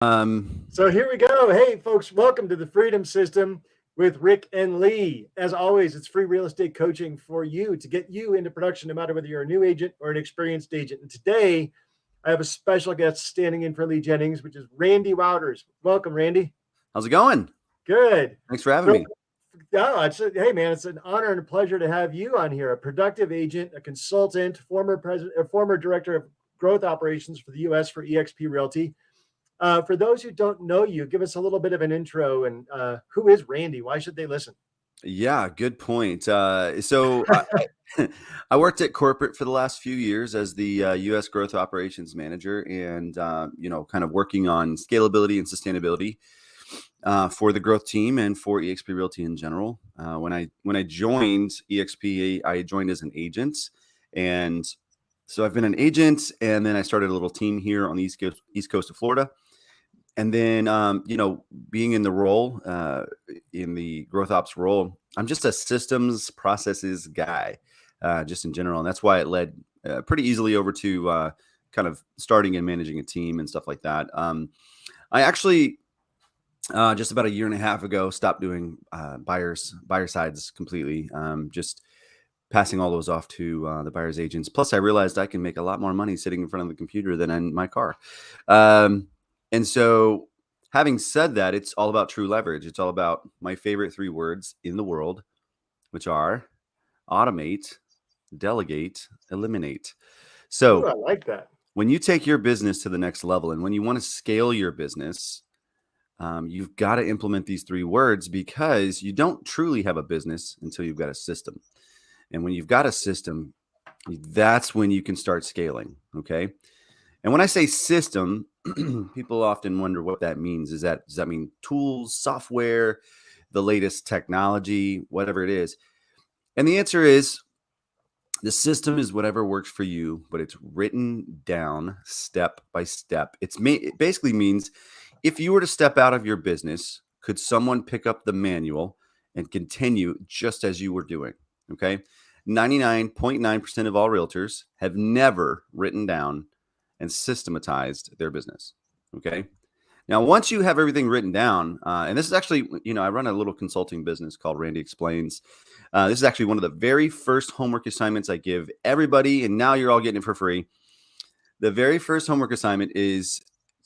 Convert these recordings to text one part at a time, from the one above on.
So here we go. Hey, folks, welcome to the Freedom System with Rick and Lee. As always, it's free real estate coaching for you to get you into production, no matter whether you're a new agent or an experienced agent. And today, I have a special guest standing in for Lee Jennings, which is Randy Wouters. Welcome, Randy. How's it going? Good. Thanks for having me. Hey, man, it's an honor and a pleasure to have you on here. A productive agent, a consultant, former director of growth operations for the U.S. for eXp Realty. For those who don't know you, give us a little bit of an intro and who is Randy? Why should they listen? Yeah, good point. I worked at corporate for the last few years as the U.S. Growth Operations Manager, and kind of working on scalability and sustainability for the growth team and for eXp Realty in general. When I joined eXp, I joined as an agent, and so I've been an agent, and then I started a little team here on the East Coast of Florida. And then, being in the role, in the growth ops role, I'm just a systems processes guy, just in general. And that's why it led pretty easily over to kind of starting and managing a team and stuff like that. I actually, just about a year and a half ago, stopped doing buyer sides completely, just passing all those off to the buyer's agents. Plus, I realized I can make a lot more money sitting in front of the computer than in my car. And so, having said that, it's all about true leverage. It's all about my favorite three words in the world, which are automate, delegate, eliminate. So, Ooh, I like that. When you take your business to the next level and when you want to scale your business, you've got to implement these three words, because you don't truly have a business until you've got a system. And when you've got a system, that's when you can start scaling. Okay. And when I say system, people often wonder what that means. Does that mean tools, software, the latest technology, whatever it is? And the answer is, the system is whatever works for you, but it's written down step by step. It basically means, if you were to step out of your business, could someone pick up the manual and continue just as you were doing? Okay. 99.9% of all realtors have never written down and systematized their business. Okay. Now, once you have everything written down, and this is actually, I run a little consulting business called Randy Explains. This is actually one of the very first homework assignments I give everybody, and now you're all getting it for free. The very first homework assignment is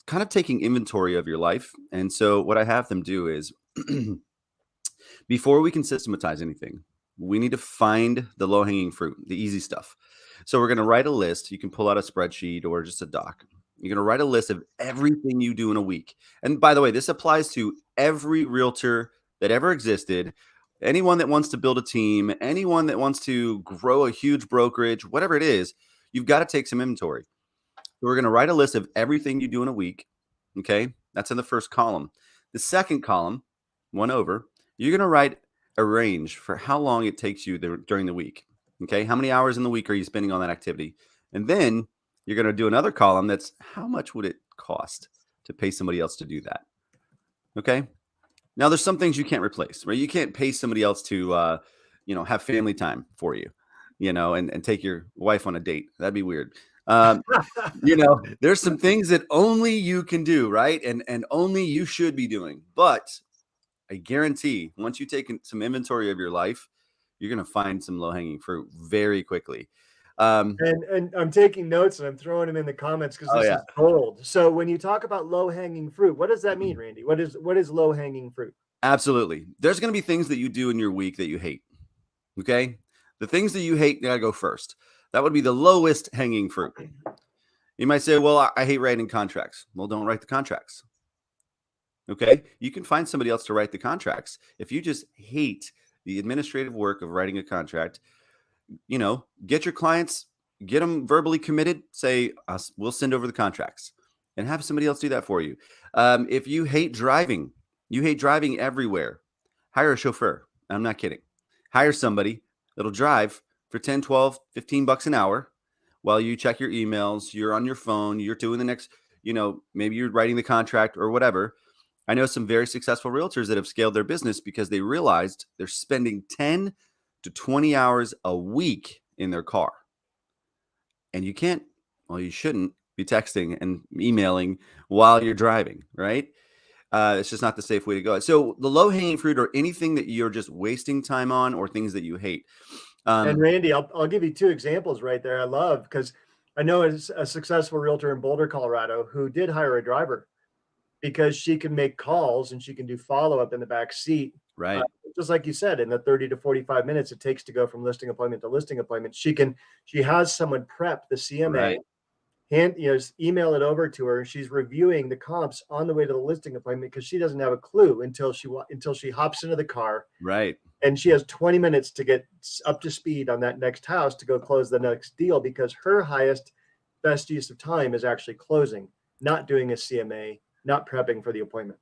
kind of taking inventory of your life. And so what I have them do is, before we can systematize anything, we need to find the low-hanging fruit, the easy stuff. So we're going to write a list. You can pull out a spreadsheet or just a doc. You're going to write a list of everything you do in a week. And by the way, this applies to every realtor that ever existed, anyone that wants to build a team, anyone that wants to grow a huge brokerage, whatever it is, you've got to take some inventory. So we're going to write a list of everything you do in a week. Okay. That's in the first column. The second column, one over, you're going to write a range for how long it takes you during the week. Okay. How many hours in the week are you spending on that activity? And then you're going to do another column that's how much would it cost to pay somebody else to do that? Okay. Now, there's some things you can't replace, right? You can't pay somebody else to, have family time for you, and take your wife on a date. That'd be weird. There's some things that only you can do, right? And only you should be doing. But I guarantee, once you take some inventory of your life, you're going to find some low-hanging fruit very quickly. And I'm taking notes and I'm throwing them in the comments because this is gold. So when you talk about low-hanging fruit, what does that mean, Randy? What is low-hanging fruit? Absolutely. There's going to be things that you do in your week that you hate. Okay. The things that you hate gotta go first. That would be the lowest hanging fruit. You might say, well, I hate writing contracts. Well, don't write the contracts. Okay. You can find somebody else to write the contracts. If you just hate the administrative work of writing a contract, get your clients, get them verbally committed, say, we'll send over the contracts, and have somebody else do that for you. If you hate driving everywhere, hire a chauffeur. I'm not kidding. Hire somebody that'll drive for 10, 12, 15 bucks an hour while you check your emails, you're on your phone, you're doing the next, maybe you're writing the contract or whatever. I know some very successful realtors that have scaled their business because they realized they're spending 10 to 20 hours a week in their car. And you shouldn't be texting and emailing while you're driving, right? It's just not the safe way to go. So the low hanging fruit or anything that you're just wasting time on or things that you hate. And Randy, I'll give you two examples right there. I love because I know a successful realtor in Boulder, Colorado, who did hire a driver because she can make calls and she can do follow up in the back seat. Right. Just like you said, in the 30 to 45 minutes it takes to go from listing appointment to listing appointment, she has someone prep the CMA, right. email it over to her. She's reviewing the comps on the way to the listing appointment because she doesn't have a clue until she hops into the car. Right. And she has 20 minutes to get up to speed on that next house to go close the next deal because her highest, best use of time is actually closing, not doing a CMA, not prepping for the appointment.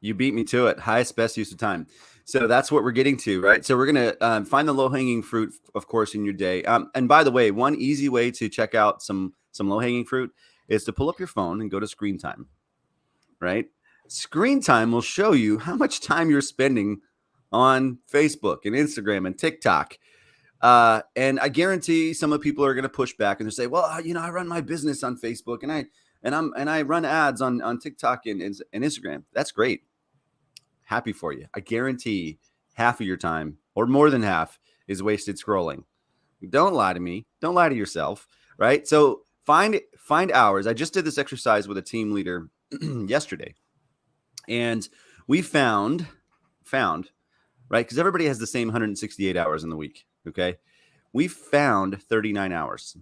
You beat me to it. Highest, best use of time. So that's what we're getting to, right? So we're going to find the low-hanging fruit, of course, in your day. And by the way, one easy way to check out some low-hanging fruit is to pull up your phone and go to screen time, right? Screen time will show you how much time you're spending on Facebook and Instagram and TikTok. And I guarantee some of the people are going to push back and they say, well, I run my business on Facebook and I run ads on TikTok and Instagram. That's great. Happy for you. I guarantee half of your time or more than half is wasted scrolling. Don't lie to me. Don't lie to yourself. Right. So find hours. I just did this exercise with a team leader yesterday and we found, right? Because everybody has the same 168 hours in the week. Okay. We found 39 hours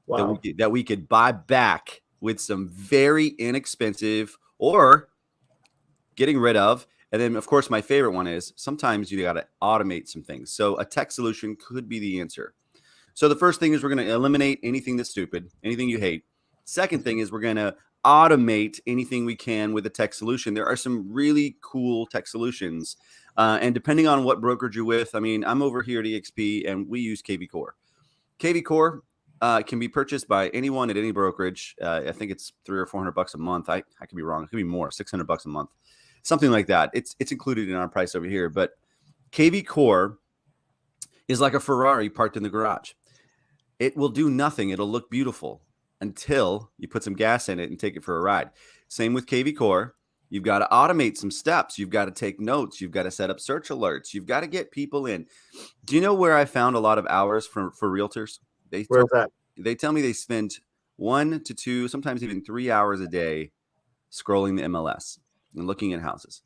Wow. that we could buy back with some very inexpensive or getting rid of. And then, of course, my favorite one is sometimes you got to automate some things. So a tech solution could be the answer. So the first thing is we're going to eliminate anything that's stupid, anything you hate. Second thing is we're going to automate anything we can with a tech solution. There are some really cool tech solutions. And depending on what brokerage you're with, I mean, I'm over here at EXP and we use KV Core. KV Core can be purchased by anyone at any brokerage. I think it's $300 or $400 a month. I could be wrong. It could be more, $600 a month, something like that. It's included in our price over here. But KV Core is like a Ferrari parked in the garage. It will do nothing. It'll look beautiful until you put some gas in it and take it for a ride. Same with KV Core. You've got to automate some steps. You've got to take notes. You've got to set up search alerts. You've got to get people in. Do you know where I found a lot of hours for realtors? Where's that? They tell me they spend 1 to 2, sometimes even 3 hours a day scrolling the MLS and looking at houses.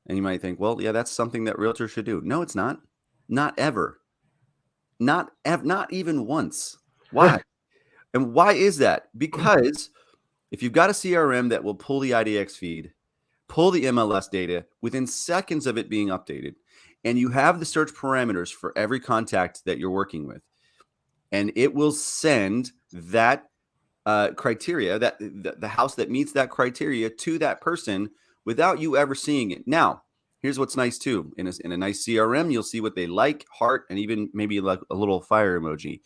And you might think, well, yeah, that's something that realtors should do. No, it's not. Not ever. Not even once. Why? And why is that? Because if you've got a CRM that will pull the IDX feed, pull the MLS data within seconds of it being updated, and you have the search parameters for every contact that you're working with, and it will send that criteria, that the house that meets that criteria to that person without you ever seeing it. Now, here's what's nice too. In a nice CRM, you'll see what they like, heart, and even maybe like a little fire emoji.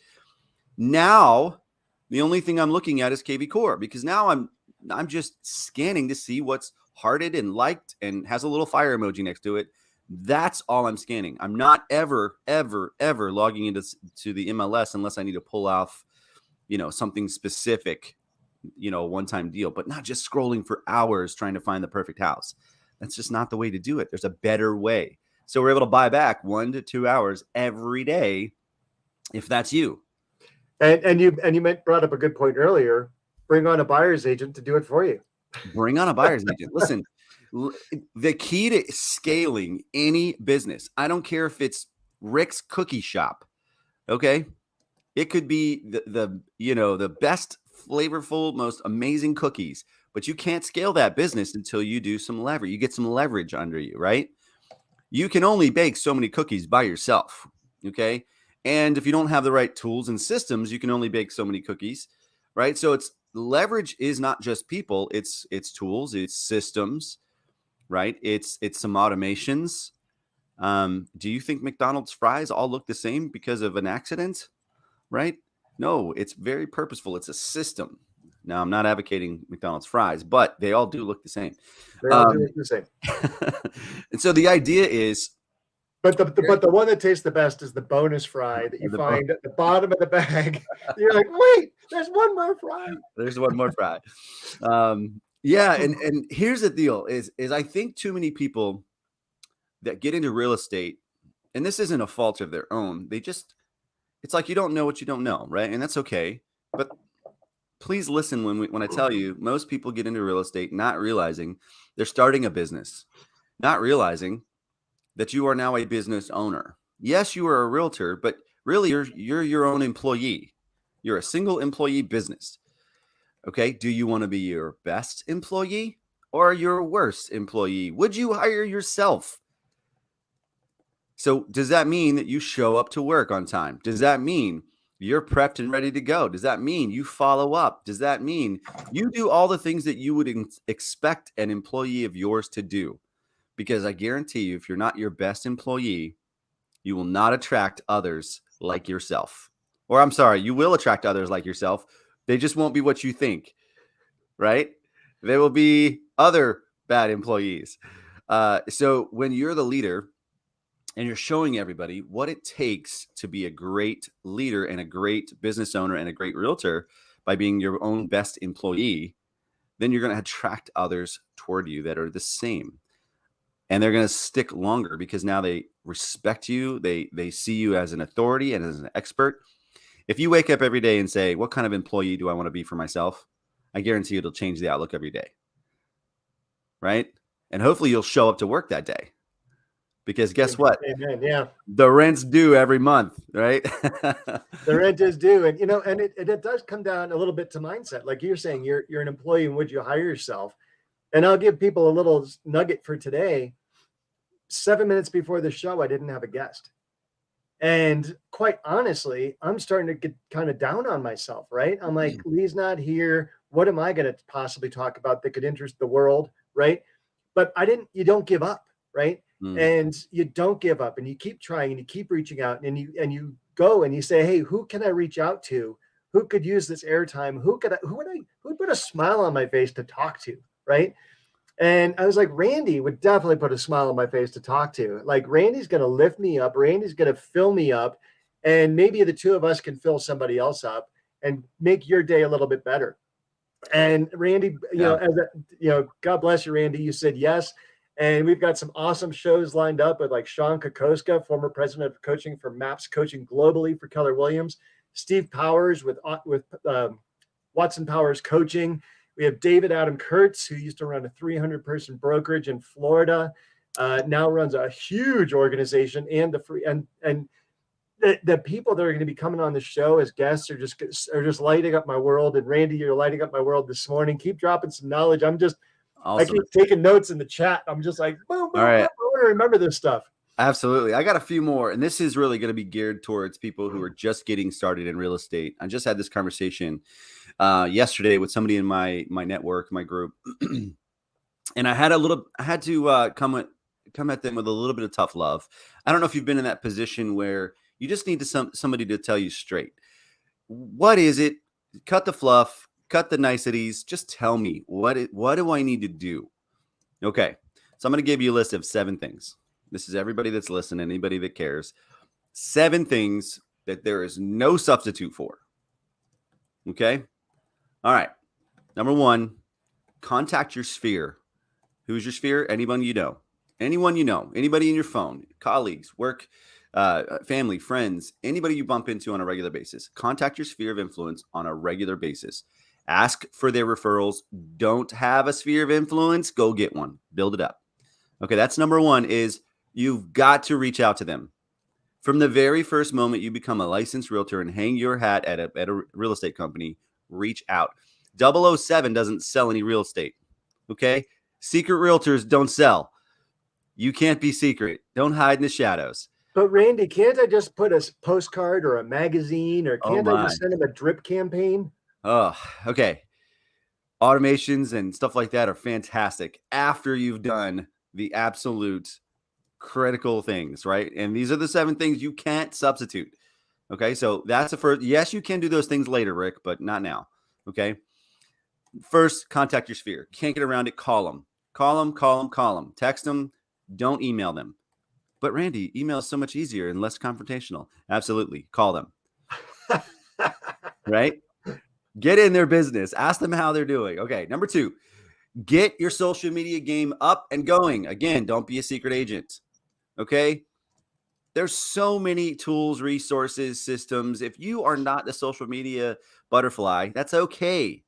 Now, the only thing I'm looking at is KV Core because now I'm just scanning to see what's hearted and liked and has a little fire emoji next to it. That's all I'm scanning. I'm not ever logging into the MLS unless I need to pull off, something specific, one-time deal, but not just scrolling for hours trying to find the perfect house. That's just not the way to do it. There's a better way. So we're able to buy back 1 to 2 hours every day if that's you. And you brought up a good point earlier. Bring on a buyer's agent to do it for you. Bring on a buyer's agent. Listen, the key to scaling any business, I don't care if it's Rick's Cookie Shop, okay? It could be the best flavorful, most amazing cookies, but you can't scale that business until you do some leverage. You get some leverage under you, right? You can only bake so many cookies by yourself, okay? And if you don't have the right tools and systems, you can only bake so many cookies, right? So it's leverage is not just people, it's tools, it's systems, right? It's some automations. Do you think McDonald's fries all look the same because of an accident, right? No, it's very purposeful. It's a system. Now, I'm not advocating McDonald's fries, but they all do look the same. They all do look the same. And so the idea is But the one that tastes the best is the bonus fry that you find at the bottom of the bag. You're like, wait, there's one more fry. There's one more fry. Yeah, and here's the deal: is I think too many people that get into real estate, and this isn't a fault of their own. It's like you don't know what you don't know, right? And that's okay. But please listen when I tell you, most people get into real estate not realizing they're starting a business, not realizing that you are now a business owner. Yes, you are a realtor, but really you're your own employee. You're a single employee business. Okay. Do you want to be your best employee or your worst employee? Would you hire yourself? So does that mean that you show up to work on time? Does that mean you're prepped and ready to go? Does that mean you follow up? Does that mean you do all the things that you would expect an employee of yours to do? Because I guarantee you, if you're not your best employee, you will not attract others like yourself. Or I'm sorry, you will attract others like yourself. They just won't be what you think, right? They will be other bad employees. So when you're the leader and you're showing everybody what it takes to be a great leader and a great business owner and a great realtor by being your own best employee, then you're going to attract others toward you that are the same. And they're going to stick longer because now they respect you. They see you as an authority and as an expert. If you wake up every day and say, what kind of employee do I want to be for myself? I guarantee you it'll change the outlook every day. Right? And hopefully you'll show up to work that day. Because guess what? Amen. Yeah. The rent's due every month, right? The rent is due. And, and it does come down a little bit to mindset. Like you're saying, you're an employee and would you hire yourself? And I'll give people a little nugget for today. 7 minutes before the show, I didn't have a guest. And quite honestly, I'm starting to get kind of down on myself, right? I'm like, Lee's not here. What am I going to possibly talk about that could interest the world, right? But you don't give up, right? And you don't give up and you keep trying and you keep reaching out and you go and you say, hey, who can I reach out to? Who could use this airtime? Who would put a smile on my face to talk to, right? And I was like, Randy would definitely put a smile on my face to talk to. Like, Randy's going to lift me up. Randy's going to fill me up. And maybe the two of us can fill somebody else up and make your day a little bit better. And Randy, God bless you, Randy. You said yes. And we've got some awesome shows lined up with like Sean Kokoska, former president of coaching for MAPS Coaching globally for Keller Williams, Steve Powers with Watson Powers Coaching. We have David Adam Kurtz, who used to run a 300-person brokerage in Florida, now runs a huge organization. And the people that are going to be coming on the show as guests are just lighting up my world. And Randy, you're lighting up my world this morning. Keep dropping some knowledge. Awesome. I keep taking notes in the chat. I'm just like, boom, boom, all right. I want to remember this stuff. Absolutely. I got a few more, and this is really going to be geared towards people who are just getting started in real estate. I just had this conversation yesterday with somebody in my network, my group, and I had to come at them with a little bit of tough love. I don't know if you've been in that position where you just need somebody to tell you straight. What is it? Cut the fluff, cut the niceties. Just tell me what do I need to do? Okay. So I'm going to give you a list of 7 things. This is everybody that's listening, anybody that cares. 7 things that there is no substitute for. Okay. All right. Number 1, contact your sphere. Who's your sphere? Anyone you know. Anyone you know. Anybody in your phone. Colleagues, work, family, friends. Anybody you bump into on a regular basis. Contact your sphere of influence on a regular basis. Ask for their referrals. Don't have a sphere of influence? Go get one. Build it up. Okay, that's number 1 is you've got to reach out to them. From the very first moment you become a licensed realtor and hang your hat at a real estate company, reach out. 007 doesn't sell any real estate. Okay? Secret realtors don't sell. You can't be secret. Don't hide in the shadows. But Randy, can't I just put a postcard or a magazine, or can't I just send him a drip campaign? Oh, okay. Automations and stuff like that are fantastic after you've done the absolute critical things, right? And these are the 7 things you can't substitute. Okay, so that's the first. Yes, you can do those things later, Rick, but not now. Okay. First, contact your sphere. Can't get around it. Call them. Text them. Don't email them. But Randy, email is so much easier and less confrontational. Absolutely. Call them. Right? Get in their business. Ask them how they're doing. Okay. Number 2, get your social media game up and going. Again, don't be a secret agent. Okay. There's so many tools, resources, systems. If you are not the social media butterfly, that's okay.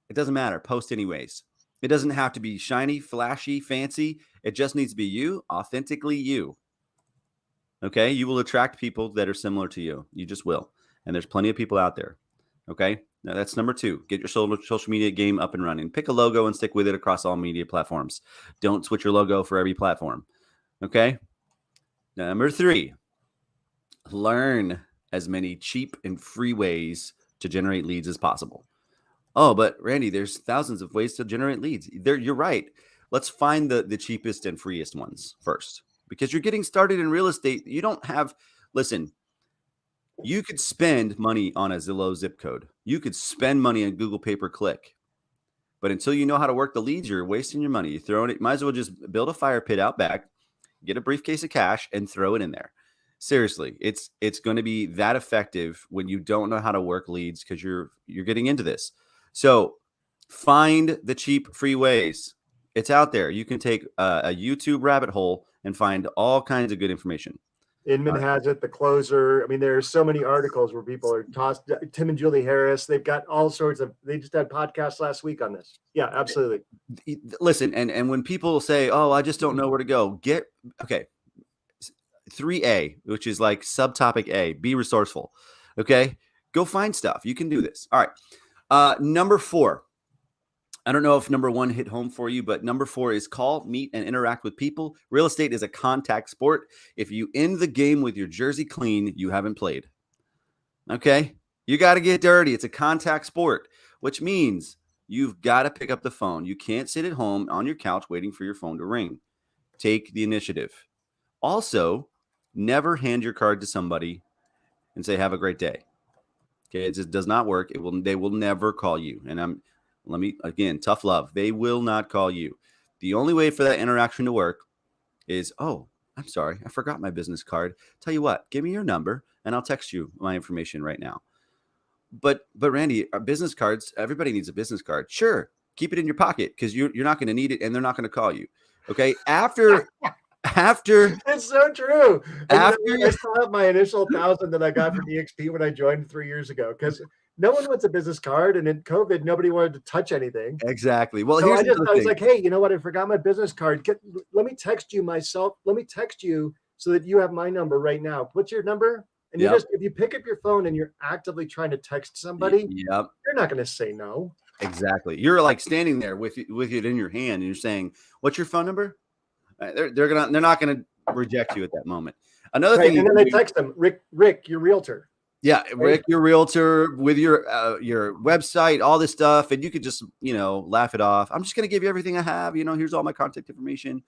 It doesn't matter. Post anyways. It doesn't have to be shiny, flashy, fancy. It just needs to be you, authentically you. Okay. You will attract people that are similar to you. You just will. And there's plenty of people out there. Okay. Now that's number 2. Get your social media game up and running. Pick a logo and stick with it across all media platforms. Don't switch your logo for every platform. Okay. Number 3, learn as many cheap and free ways to generate leads as possible. Oh, but Randy, there's thousands of ways to generate leads. You're right. Let's find the cheapest and freest ones first, because you're getting started in real estate. You don't have, listen, you could spend money on a Zillow zip code. You could spend money on Google pay-per-click. But until you know how to work the leads, you're wasting your money. You're throwing it. Might as well just build a fire pit out back, get a briefcase of cash, and throw it in there. Seriously, it's going to be that effective when you don't know how to work leads, because you're getting into this. So find the cheap free ways. It's out there. You can take a YouTube rabbit hole and find all kinds of good information. Inman has it, The Closer. I mean, there are so many articles where people are tossed. Tim and Julie Harris, they've got all sorts of, they just had podcasts last week on this. Yeah, absolutely. Listen, and when people say, oh, I just don't know where to go, okay. 3A, which is like subtopic A, be resourceful. Okay. Go find stuff. You can do this. All right. Number 4. I don't know if number 1 hit home for you, but number 4 is call, meet, and interact with people. Real estate is a contact sport. If you end the game with your jersey clean, you haven't played. Okay. You got to get dirty. It's a contact sport, which means you've got to pick up the phone. You can't sit at home on your couch waiting for your phone to ring. Take the initiative. Also, never hand your card to somebody and say, have a great day. Okay. It just does not work. They will never call you. And again, tough love. They will not call you. The only way for that interaction to work is, oh, I'm sorry, I forgot my business card. Tell you what, give me your number and I'll text you my information right now. But Randy, our business cards, everybody needs a business card. Sure. Keep it in your pocket, because you're not going to need it and they're not going to call you. Okay. After it's so true. After I still have my initial 1,000 that I got from EXP when I joined 3 years ago, because no one wants a business card, and in COVID, nobody wanted to touch anything. Exactly. Well, so I was like, hey, you know what? I forgot my business card. Let me text you myself. Let me text you so that you have my number right now. What's your number? And you if you pick up your phone and you're actively trying to text somebody, you're not going to say no. Exactly. You're like standing there with it in your hand, and you're saying, "What's your phone number?" They're not gonna reject you at that moment. Another thing, and then they text them, Rick, your realtor. Yeah, Rick, your realtor, with your website, all this stuff, and you could just laugh it off. I'm just gonna give you everything I have. Here's all my contact information.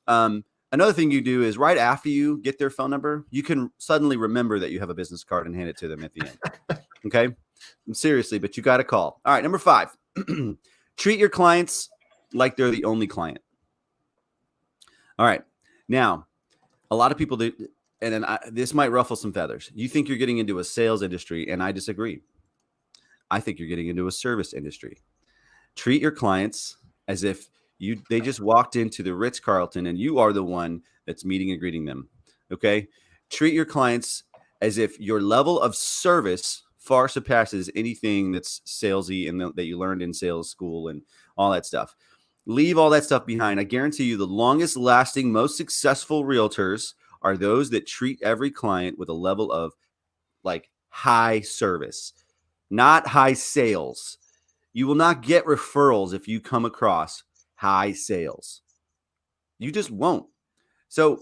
Another thing you do is right after you get their phone number, you can suddenly remember that you have a business card and hand it to them at the end. Okay, seriously, but you got to call. All right, number 5, treat your clients like they're the only client. All right. Now, a lot of people do, and then this might ruffle some feathers. You think you're getting into a sales industry, and I disagree. I think you're getting into a service industry. Treat your clients as if they just walked into the Ritz-Carlton and you are the one that's meeting and greeting them. Okay? Treat your clients as if your level of service far surpasses anything that's salesy and that you learned in sales school and all that stuff. Leave all that stuff behind. I guarantee you the longest lasting, most successful realtors are those that treat every client with a level of like high service, not high sales. You will not get referrals if you come across high sales. You just won't. So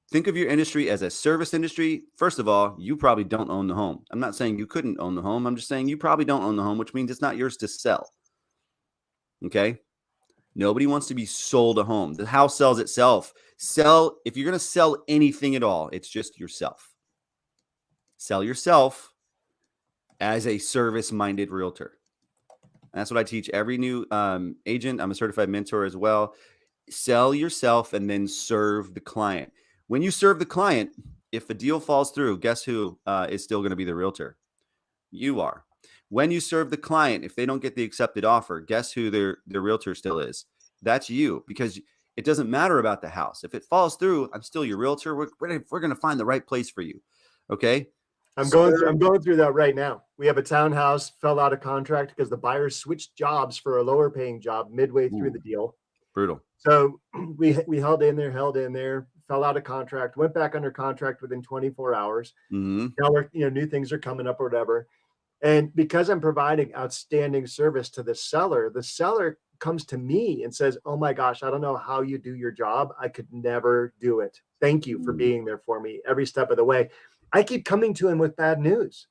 think of your industry as a service industry. First of all, you probably don't own the home. I'm not saying you couldn't own the home. I'm just saying you probably don't own the home, which means it's not yours to sell. Okay? Nobody wants to be sold a home. The house sells itself. If you're going to sell anything at all, it's just yourself. Sell yourself as a service-minded realtor. And that's what I teach every new agent. I'm a certified mentor as well. Sell yourself and then serve the client. When you serve the client, if a deal falls through, guess who is still going to be the realtor? You are. When you serve the client, if they don't get the accepted offer, guess who their realtor still is? That's you, because it doesn't matter about the house. If it falls through, I'm still your realtor. We're going to find the right place for you. Okay. I'm going through that right now. We have a townhouse fell out of contract because the buyer switched jobs for a lower paying job midway through the deal. Brutal. So we held in there, fell out of contract, went back under contract within 24 hours. Mm-hmm. Now we're, new things are coming up or whatever. And because I'm providing outstanding service to the seller comes to me and says, "Oh my gosh, I don't know how you do your job. I could never do it. Thank you for being there for me every step of the way." I keep coming to him with bad news,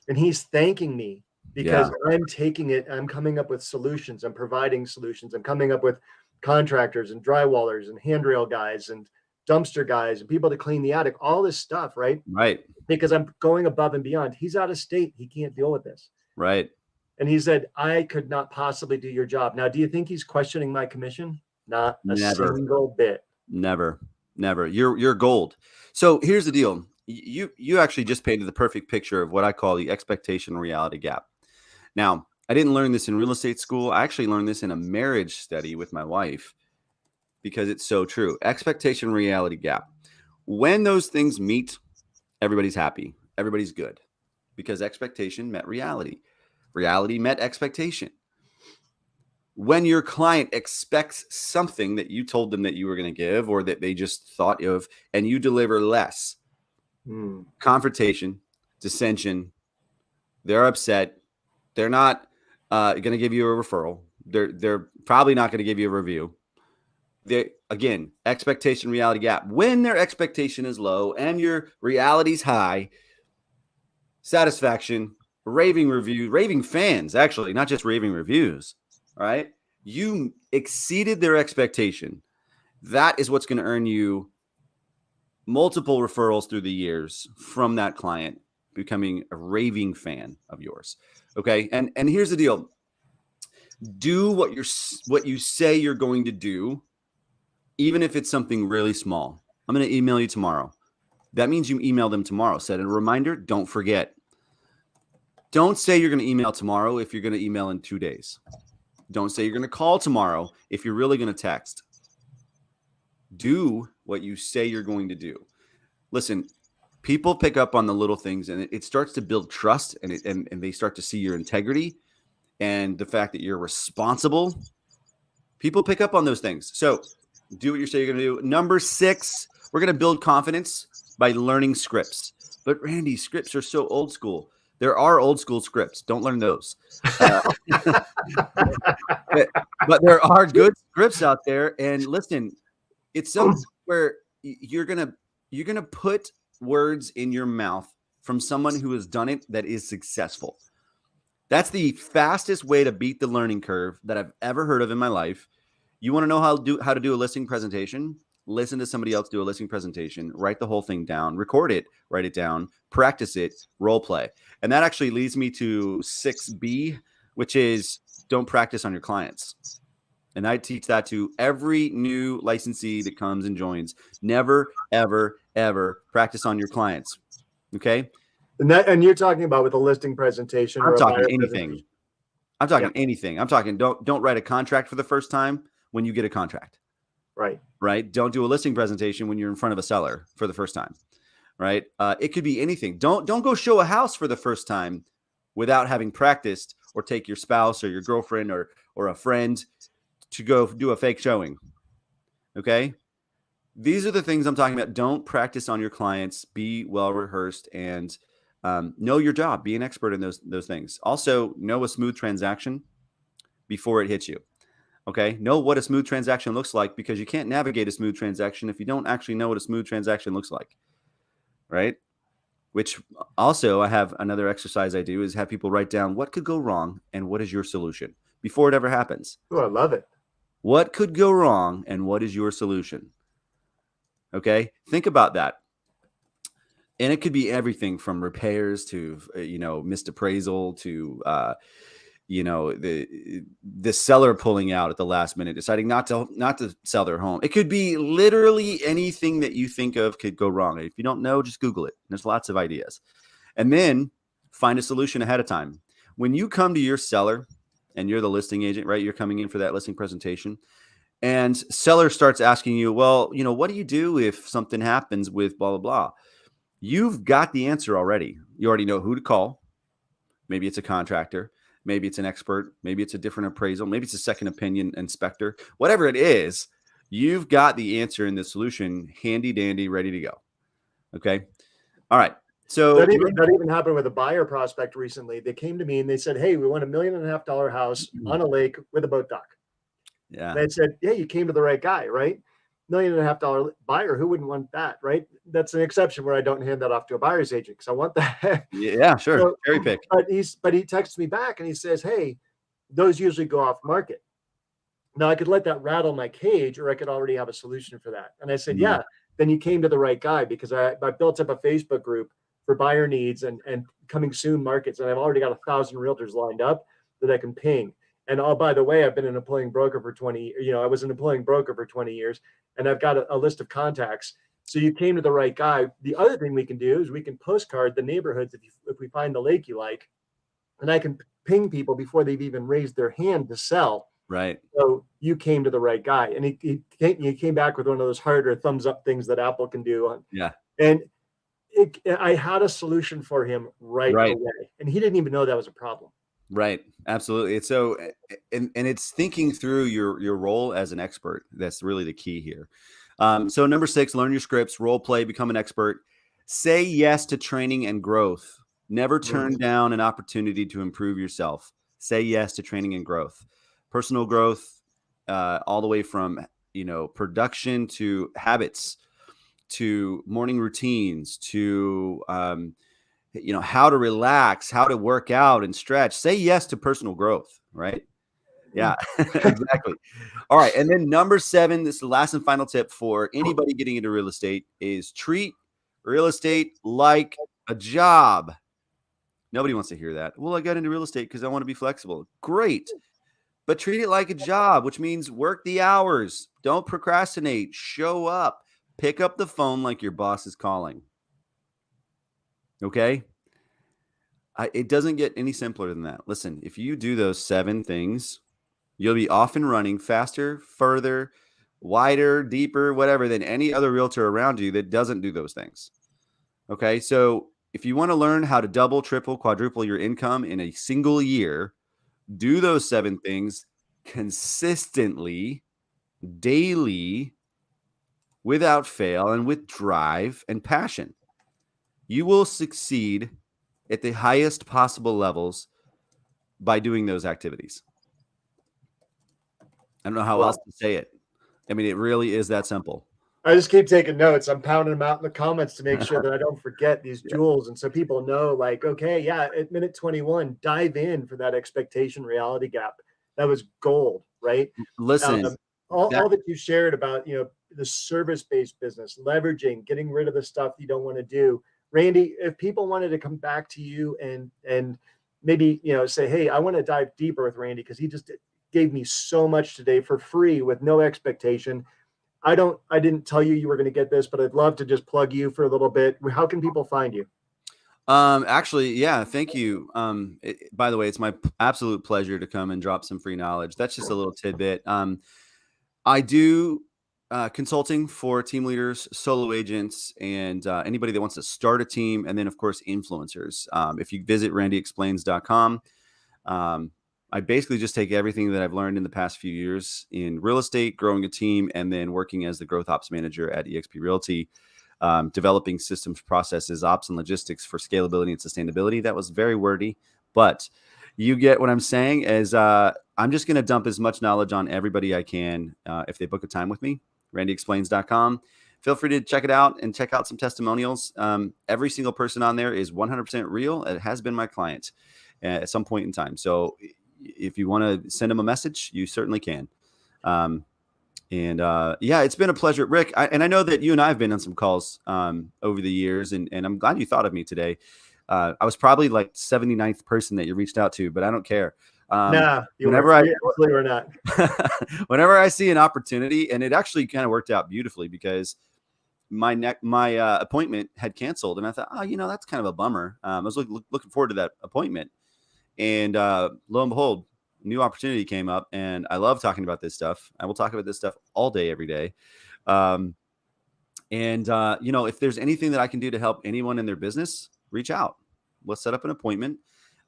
and he's thanking me because I'm taking it. I'm coming up with solutions. I'm providing solutions. I'm coming up with contractors and drywallers and handrail guys and dumpster guys and people to clean the attic, all this stuff, right? Right. Because I'm going above and beyond. He's out of state. He can't deal with this. Right. And he said, "I could not possibly do your job." Now, do you think he's questioning my commission? Not a single bit. Never. You're gold. So here's the deal. You actually just painted the perfect picture of what I call the expectation reality gap. Now, I didn't learn this in real estate school. I actually learned this in a marriage study with my wife because it's so true. Expectation reality gap. When those things meet, everybody's happy. Everybody's good because expectation met reality. Reality met expectation. When your client expects something that you told them that you were going to give or that they just thought of and you deliver less, confrontation, dissension, they're upset. They're not going to give you a referral. They're probably not going to give you a review. Again, expectation reality gap. When their expectation is low and your reality's high, satisfaction, raving fans, actually, not just raving reviews, right? You exceeded their expectation. That is what's going to earn you multiple referrals through the years from that client becoming a raving fan of yours. Okay. And here's the deal. Do what you say you're going to do, even if it's something really small. I'm going to email you tomorrow. That means you email them tomorrow. Set a reminder. Don't forget. Don't say you're going to email tomorrow if you're going to email in 2 days. Don't say you're going to call tomorrow if you're really going to text. Do what you say you're going to do. Listen, people pick up on the little things, and it starts to build trust, and they start to see your integrity and the fact that you're responsible. People pick up on those things. So do what you say you're going to do. Number 6, we're going to build confidence by learning scripts. But Randy, scripts are so old school. There are old school scripts. Don't learn those. But there are good scripts out there. And listen, it's something where you're gonna put words in your mouth from someone who has done it that is successful. That's the fastest way to beat the learning curve that I've ever heard of in my life. You want to know how to do a listing presentation? Listen to somebody else do a listing presentation, write the whole thing down, record it, write it down, practice it, role play. And that actually leads me to 6B, which is don't practice on your clients. And I teach that to every new licensee that comes and joins. Never, ever, ever practice on your clients. Okay. And you're talking about with a listing presentation. I'm talking anything. I'm talking anything. I'm talking don't write a contract for the first time when you get a contract. Right. Don't do a listing presentation when you're in front of a seller for the first time. Right. It could be anything. Don't go show a house for the first time without having practiced, or take your spouse or your girlfriend or a friend to go do a fake showing. Okay. These are the things I'm talking about. Don't practice on your clients. Be well rehearsed and know your job. Be an expert in those things. Also, know a smooth transaction before it hits you. Okay. Know what a smooth transaction looks like, because you can't navigate a smooth transaction if you don't actually know what a smooth transaction looks like. Right. Which also, I have another exercise I do is have people write down what could go wrong and what is your solution before it ever happens. Oh, I love it. What could go wrong and what is your solution? Okay. Think about that. And it could be everything from repairs to, missed appraisal to, the seller pulling out at the last minute, deciding not to sell their home. It could be literally anything that you think of could go wrong. If you don't know, just Google it. There's lots of ideas. And then find a solution ahead of time. When you come to your seller and you're the listing agent, right? You're coming in for that listing presentation, and seller starts asking you, well, what do you do if something happens with blah, blah, blah? You've got the answer already. You already know who to call. Maybe it's a contractor. Maybe it's an expert. Maybe it's a different appraisal. Maybe it's a second opinion inspector. Whatever it is, you've got the answer and the solution handy dandy, ready to go. Okay. All right. So that even happened with a buyer prospect recently. They came to me and they said, hey, we want $1.5 million house on a lake with a boat dock. Yeah. And I said, yeah, you came to the right guy, right? $1.5 million buyer. Who wouldn't want that, right? That's an exception where I don't hand that off to a buyer's agent because I want that. Yeah, sure. So, cherry pick. But he texts me back and he says, hey, those usually go off market. Now I could let that rattle my cage, or I could already have a solution for that. And I said, yeah, then you came to the right guy, because I built up a Facebook group for buyer needs and coming soon markets. And I've already got 1,000 realtors lined up that I can ping. And oh, by the way, I've been an employing broker for 20, I was an employing broker for 20 years, and I've got a list of contacts. So you came to the right guy. The other thing we can do is we can postcard the neighborhoods if we find the lake you like, and I can ping people before they've even raised their hand to sell. Right. So you came to the right guy. And he came back with one of those harder thumbs up things that Apple can do. Yeah. And I had a solution for him right away. And he didn't even know that was a problem. Right. Absolutely. It's so, and it's thinking through your role as an expert. That's really the key here. So number 6, learn your scripts, role play, become an expert, say yes to training and growth. Never turn down an opportunity to improve yourself. Say yes to training and growth, personal growth, all the way from, production to habits, to morning routines, to, how to relax, how to work out and stretch. Say yes to personal growth, right? Yeah, exactly. All right. And then number 7, this is the last and final tip for anybody getting into real estate, is treat real estate like a job. Nobody wants to hear that. Well, I got into real estate because I want to be flexible. Great. But treat it like a job, which means work the hours. Don't procrastinate. Show up. Pick up the phone like your boss is calling. Okay? It doesn't get any simpler than that. Listen, if you do those 7 things, you'll be off and running faster, further, wider, deeper, whatever, than any other realtor around you that doesn't do those things. Okay? So if you want to learn how to double, triple, quadruple your income in a single year, do those 7 things consistently, daily, without fail, and with drive and passion. You will succeed at the highest possible levels by doing those activities. I don't know how else to say it. I mean, it really is that simple. I just keep taking notes. I'm pounding them out in the comments to make sure that I don't forget these jewels. And so people know, like, okay, yeah, at minute 21, dive in for that expectation reality gap. That was gold, right? Listen, all that you shared about, the service-based business, leveraging, getting rid of the stuff you don't want to do. Randy, if people wanted to come back to you and maybe, say, hey, I want to dive deeper with Randy because he just gave me so much today for free with no expectation. I didn't tell you were going to get this, but I'd love to just plug you for a little bit. How can people find you? Actually, yeah, thank you. By the way, it's my absolute pleasure to come and drop some free knowledge. That's just a little tidbit. I do consulting for team leaders, solo agents, and anybody that wants to start a team. And then, of course, influencers. If you visit randyexplains.com, I basically just take everything that I've learned in the past few years in real estate, growing a team, and then working as the growth ops manager at eXp Realty, developing systems, processes, ops, and logistics for scalability and sustainability. That was very wordy, but you get what I'm saying. Is I'm just going to dump as much knowledge on everybody I can if they book a time with me. randyexplains.com. Feel free to check it out and check out some testimonials. Every single person on there is 100% real. It has been my client at some point in time. So if you want to send them a message, you certainly can. Yeah, it's been a pleasure, Rick. And I know that you and I have been on some calls over the years, and I'm glad you thought of me today. I was probably like 79th person that you reached out to, but I don't care. Nah, Whenever I we absolutely were not. whenever I see an opportunity, and it actually kind of worked out beautifully because my appointment had canceled, and I thought, oh, that's kind of a bummer. I was looking forward to that appointment, and lo and behold, new opportunity came up, and I love talking about this stuff. I will talk about this stuff all day, every day. If there's anything that I can do to help anyone in their business, reach out. Let's set up an appointment.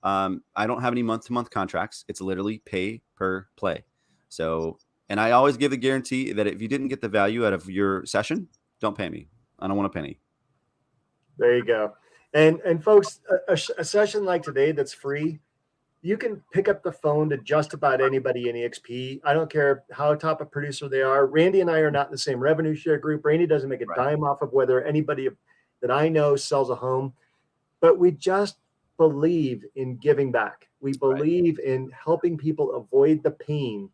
I don't have any month-to-month contracts. It's literally pay per play. So, and I always give a guarantee that if you didn't get the value out of your session, don't pay me. I don't want a penny. There you go. And folks, a session like today that's free, you can pick up the phone to just about anybody in EXP. I don't care how top a producer they are. Randy and I are not in the same revenue share group. Randy doesn't make a dime off of whether anybody that I know sells a home, but we just believe in giving back. We believe in helping people avoid the pain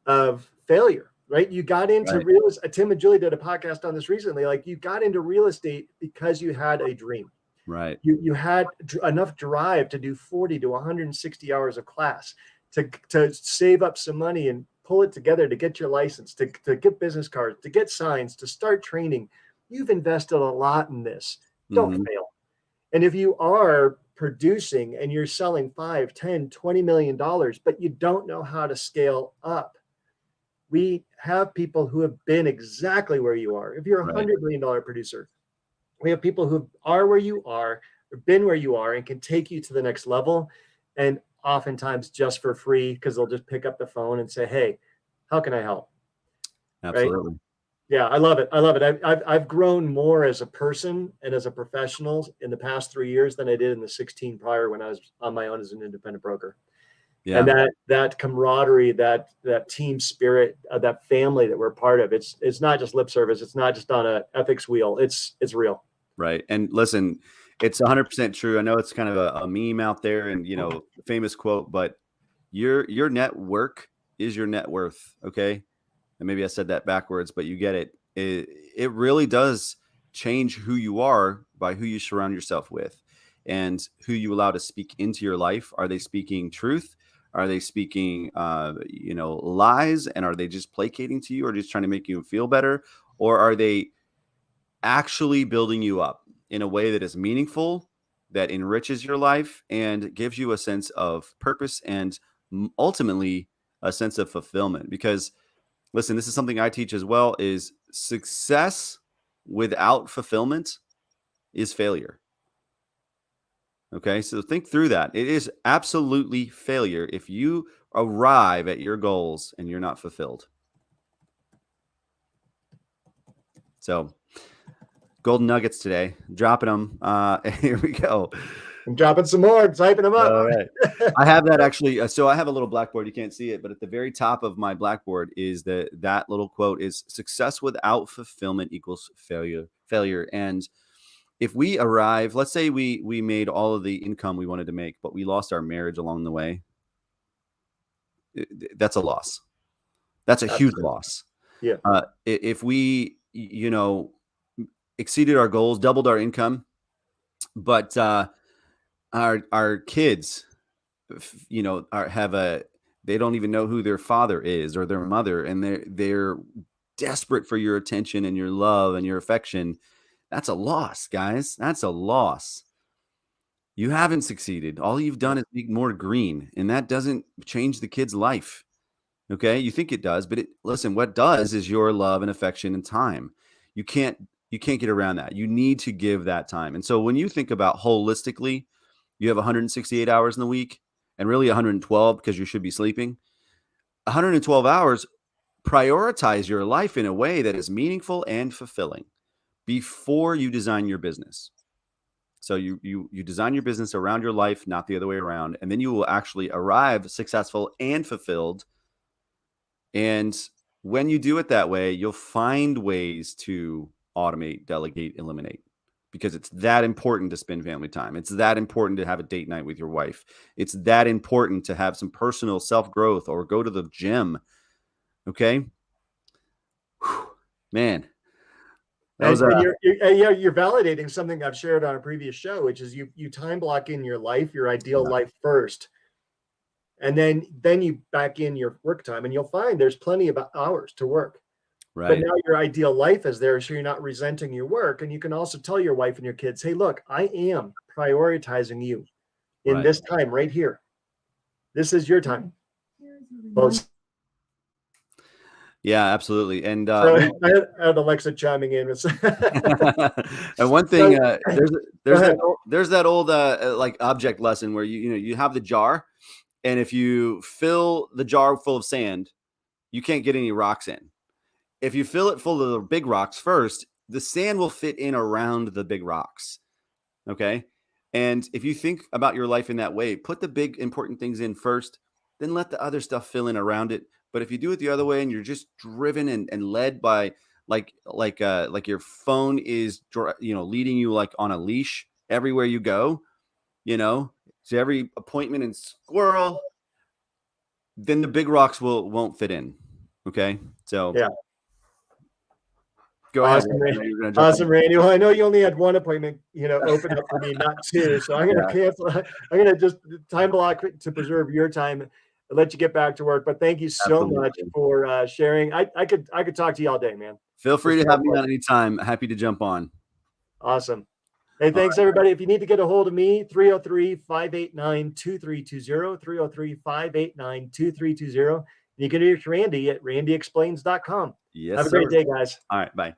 of failure, right? You got into real estate. Tim and Julie did a podcast on this recently. Like, you got into real estate because you had a dream. Right. You had enough drive to do 40 to 160 hours of class, to save up some money and pull it together to get your license, to get business cards, to get signs, to start training. You've invested a lot in this. Don't fail. And if you are producing and you're selling 5, 10, 20 million dollars, but you don't know how to scale up, we have people who have been exactly where you are. If you're a $100 million producer, we have people who are where you are, or been where you are, and can take you to the next level. And oftentimes just for free, because they'll just pick up the phone and say, hey, how can I help? Absolutely. Right? Yeah, I love it. I love it. I've grown more as a person and as a professional in the past 3 years than I did in the 16 prior, when I was on my own as an independent broker. Yeah. And that camaraderie, that team spirit, that family that we're part of, it's not just lip service. It's not just on a ethics wheel. It's real. Right. And listen, it's 100% true. I know it's kind of a meme out there, and famous quote, but your network is your net worth. Okay. And maybe I said that backwards, but you get it. It really does change who you are by who you surround yourself with, and who you allow to speak into your life. Are they speaking truth? Are they speaking, lies? And are they just placating to you, or just trying to make you feel better? Or are they actually building you up in a way that is meaningful, that enriches your life, and gives you a sense of purpose, and ultimately a sense of fulfillment? Because listen, this is something I teach as well, is success without fulfillment is failure. Okay, so think through that. It is absolutely failure if you arrive at your goals and you're not fulfilled. So, golden nuggets today, dropping them. Here we go. I'm dropping some more, typing them up. All right. I have that actually. So I have a little blackboard. You can't see it, but at the very top of my blackboard is that little quote is, success without fulfillment equals failure. And if we arrive, let's say we made all of the income we wanted to make, but we lost our marriage along the way, that's a loss. That's a huge loss. Yeah. If we, exceeded our goals, doubled our income, but our kids, they don't even know who their father is or their mother, and they're desperate for your attention and your love and your affection. That's a loss, guys. That's a loss. You haven't succeeded. All you've done is make more green, and that doesn't change the kid's life. Okay, you think it does, but listen, what does is your love and affection and time. You can't get around that. You need to give that time. And so when you think about holistically, you have 168 hours in the week, and really 112 because you should be sleeping. 112 hours, prioritize your life in a way that is meaningful and fulfilling before you design your business. So you design your business around your life, not the other way around, and then you will actually arrive successful and fulfilled. And when you do it that way, you'll find ways to automate, delegate, eliminate, because it's that important to spend family time. It's that important to have a date night with your wife. It's that important to have some personal self-growth or go to the gym. Okay. Whew, man. And you're validating something I've shared on a previous show, which is you time block in your life, your ideal life first. And then you back in your work time, and you'll find there's plenty of hours to work. But Right. now your ideal life is there, so you're not resenting your work. And you can also tell your wife and your kids, hey, look, I am prioritizing you in Right. this time right here. This is your time. Both. Yeah, absolutely. And So I had Alexa chiming in. and one thing, Go ahead. there's that old like object lesson where you have the jar, and if you fill the jar full of sand, you can't get any rocks in. If you fill it full of the big rocks first, the sand will fit in around the big rocks. Okay. And if you think about your life in that way, put the big important things in first, then let the other stuff fill in around it. But if you do it the other way and you're just driven and led by like your phone is, leading you like on a leash everywhere you go, to every appointment and squirrel, then the big rocks won't fit in. Okay. So yeah. Go awesome, ahead. Randy. Awesome, Randy. Well, I know you only had one appointment, open up for me, not two. So I'm going to cancel. I'm going to just time block to preserve your time and let you get back to work. But thank you so much for sharing. I could talk to you all day, man. Feel free to have me on anytime. Happy to jump on. Awesome. Hey, thanks everybody. If you need to get a hold of me, 303-589-2320, 303-589-2320. You can reach Randy at randyexplains.com. Yes, have a great day, guys. All right. Bye.